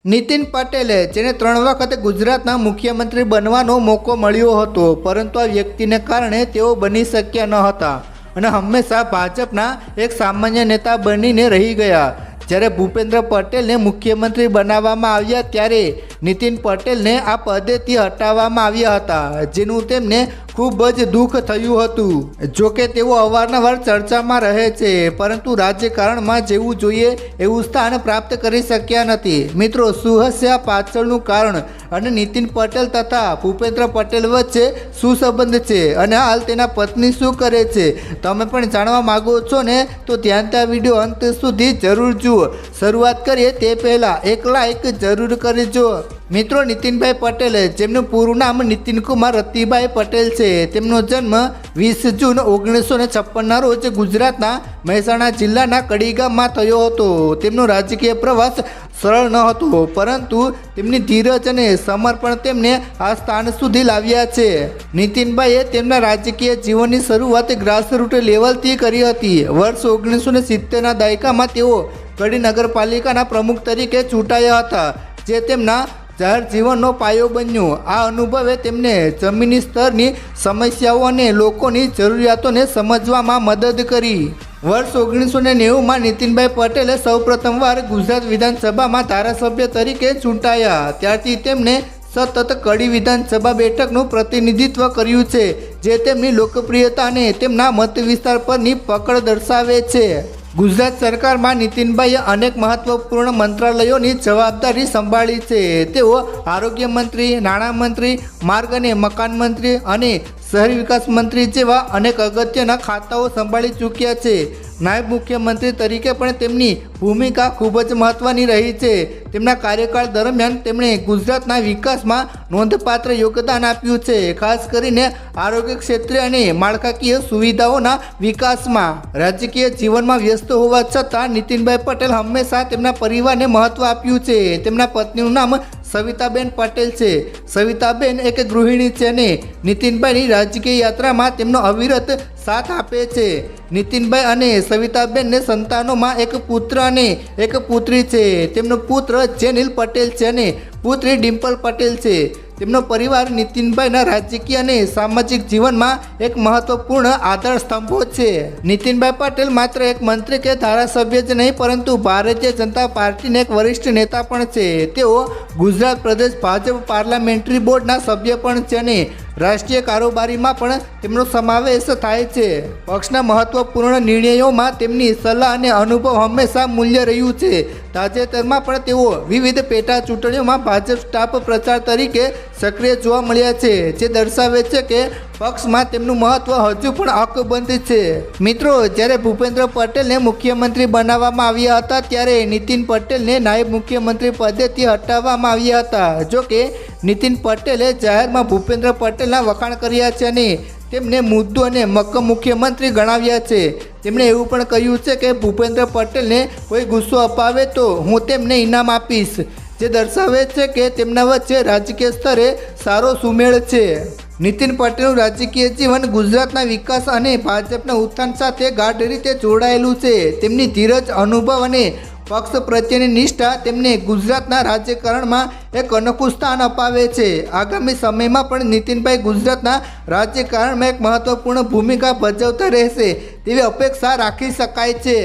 નીતિન પટેલે જેને 3 વખત ગુજરાતના મુખ્યમંત્રી બનવાનો મોકો મળ્યો હતો, પરંતુ આ વ્યક્તિને કારણે તેઓ બની શક્યા ન હતા અને હંમેશા ભાજપના એક સામાન્ય નેતા બનીને રહી ગયા। જ્યારે ભૂપેન્દ્ર પટેલને મુખ્યમંત્રી બનાવવામાં આવ્યા ત્યારે નીતિન પટેલને આ પદેથી હટાવવામાં આવ્યા હતા, જેનું તેમને ખૂબ જ દુઃખ થયું હતું। જોકે તેઓ અવારનવાર ચર્ચામાં રહે છે, પરંતુ રાજકારણમાં જેવું જોઈએ એવું સ્થાન પ્રાપ્ત કરી શક્યા નથી। મિત્રો, શું હશે આ પાછળનું કારણ અને નીતિન પટેલ તથા ભૂપેન્દ્ર પટેલ વચ્ચે શું સંબંધ છે અને હાલ તેના પત્ની શું કરે છે, તમે પણ જાણવા માગો છો ને? તો ધ્યાનથી આ વિડીયો અંત સુધી જરૂર જુઓ। શરૂઆત કરીએ તે પહેલાં એક લાઈક જરૂર કરજો। મિત્રો, નીતિનભાઈ પટેલ, જેમનું પૂરું નામ નીતિન કુમાર રતિભાઈ પટેલ છે, તેમનો જન્મ 20 જૂન 1956ના રોજ ગુજરાતના મહેસાણા જિલ્લાના કડી ગામમાં થયો હતો। તેમનો રાજકીય પ્રવાસ સરળ ન હતો, પરંતુ તેમની ધીરજ અને સમર્પણ તેમને આ સ્થાન સુધી લાવ્યા છે। નીતિનભાઈએ તેમના રાજકીય જીવનની શરૂઆત ગ્રાસરૂટ લેવલથી કરી હતી। વર્ષ 1970ના દાયકામાં તેઓ કડી નગરપાલિકાના પ્રમુખ તરીકે ચૂંટાયા હતા, જે તેમના જાહેર જીવનનો પાયો બન્યો। આ અનુભવે તેમને જમીની સ્તરની સમસ્યાઓ અને લોકોની જરૂરિયાતોને સમજવામાં મદદ કરી। વર્ષ 1990માં નીતિનભાઈ પટેલે સૌપ્રથમવાર ગુજરાત વિધાનસભામાં ધારાસભ્ય તરીકે ચૂંટાયા। ત્યારથી તેમણે સતત કડી વિધાનસભા બેઠકનું પ્રતિનિધિત્વ કર્યું છે, જે તેમની લોકપ્રિયતા અને તેમના મત વિસ્તાર પરની પકડ દર્શાવે છે। ગુજરાત સરકારમાં નીતિનભાઈએ અનેક મહત્વપૂર્ણ મંત્રાલયોની જવાબદારી સંભાળી છે। તેઓ આરોગ્ય મંત્રી, નાણામંત્રી, માર્ગ અને મકાન મંત્રી અને શહેરી વિકાસ મંત્રી જેવા અનેક અગત્યના ખાતાઓ સંભાળી ચૂક્યા છે। નાયબ મુખ્યમંત્રી તરીકે પણ તેમની ભૂમિકા ખૂબ જ મહત્વની રહી છે। તેમના કાર્યકાળ દરમિયાન તેમણે ગુજરાતના વિકાસમાં નોંધપાત્ર યોગદાન આપ્યું છે, ખાસ કરીને આરોગ્ય ક્ષેત્રે અને માળખાકીય સુવિધાઓના વિકાસમાં। રાજકીય જીવનમાં વ્યસ્ત હોવા છતાં નીતિનભાઈ પટેલ હંમેશા તેમના પરિવારને મહત્વ આપ્યું છે। તેમના પત્નીનું નામ સવિતાબેન પટેલ છે। સવિતાબેન એક ગૃહિણી છે અને નીતિનભાઈની રાજકીય યાત્રામાં તેમનો અવિરત સાથ આપે છે। નીતિનભાઈ અને સવિતાબેનને સંતાનોમાં એક પુત્ર અને એક પુત્રી છે। તેમનો પુત્ર જેનિલ પટેલ છે અને પુત્રી ડિમ્પલ પટેલ છે। તેમનો પરિવાર નીતિનભાઈના રાજકીય અને સામાજિક જીવનમાં એક મહત્વપૂર્ણ આધાર સ્તંભો છે। નીતિનભાઈ પટેલ માત્ર એક મંત્રી કે ધારાસભ્ય જ નહીં, પરંતુ ભારતીય જનતા પાર્ટીના એક વરિષ્ઠ નેતા પણ છે। તેઓ ગુજરાત પ્રદેશ ભાજપ પાર્લામેન્ટરી બોર્ડના સભ્ય પણ છે અને રાષ્ટ્રીય કારોબારીમાં પણ તેમનો સમાવેશ થાય છે। પક્ષના મહત્વપૂર્ણ નિર્ણયોમાં તેમની સલાહ અને અનુભવ હંમેશા મૂલ્ય રહ્યું છે। તાજેતરમાં પણ તેઓ વિવિધ પેટા ચૂંટણીઓમાં ભાજપ સ્ટાફ પ્રચાર તરીકે સક્રિય જોવા મળ્યા છે, જે દર્શાવે છે કે પક્ષમાં તેમનું મહત્વ હજુ પણ અકબંધ છે। મિત્રો, જ્યારે ભૂપેન્દ્ર પટેલને મુખ્યમંત્રી બનાવવામાં આવ્યા હતા ત્યારે નીતિન પટેલને નાયબ મુખ્યમંત્રી પદેથી હટાવવામાં આવ્યા હતા। જોકે નીતિન પટેલે જાહેરમાં ભૂપેન્દ્ર પટેલના વખાણ કર્યા છે અને તેમને મુદ્દો અને મક્કમ મુખ્યમંત્રી ગણાવ્યા છે। તેમણે એવું પણ કહ્યું છે કે ભૂપેન્દ્ર પટેલને કોઈ ગુસ્સો અપાવે તો હું તેમને ઇનામ આપીશ, જે દર્શાવે છે કે તેમના વચ્ચે રાજકીય સ્તરે સારો સુમેળ છે। નીતિન પટેલનું રાજકીય જીવન ગુજરાતના વિકાસ અને ભાજપના ઉત્થાન સાથે ગાઢ રીતે જોડાયેલું છે। તેમની ધીરજ, અનુભવ અને પક્ષ પ્રત્યેની નિષ્ઠા તેમને ગુજરાતના રાજકારણમાં એક અનોખું સ્થાન અપાવે છે। આગામી સમયમાં પણ નીતિનભાઈ ગુજરાતના રાજકારણમાં એક મહત્વપૂર્ણ ભૂમિકા ભજવતા રહેશે તેવી અપેક્ષા રાખી શકાય છે।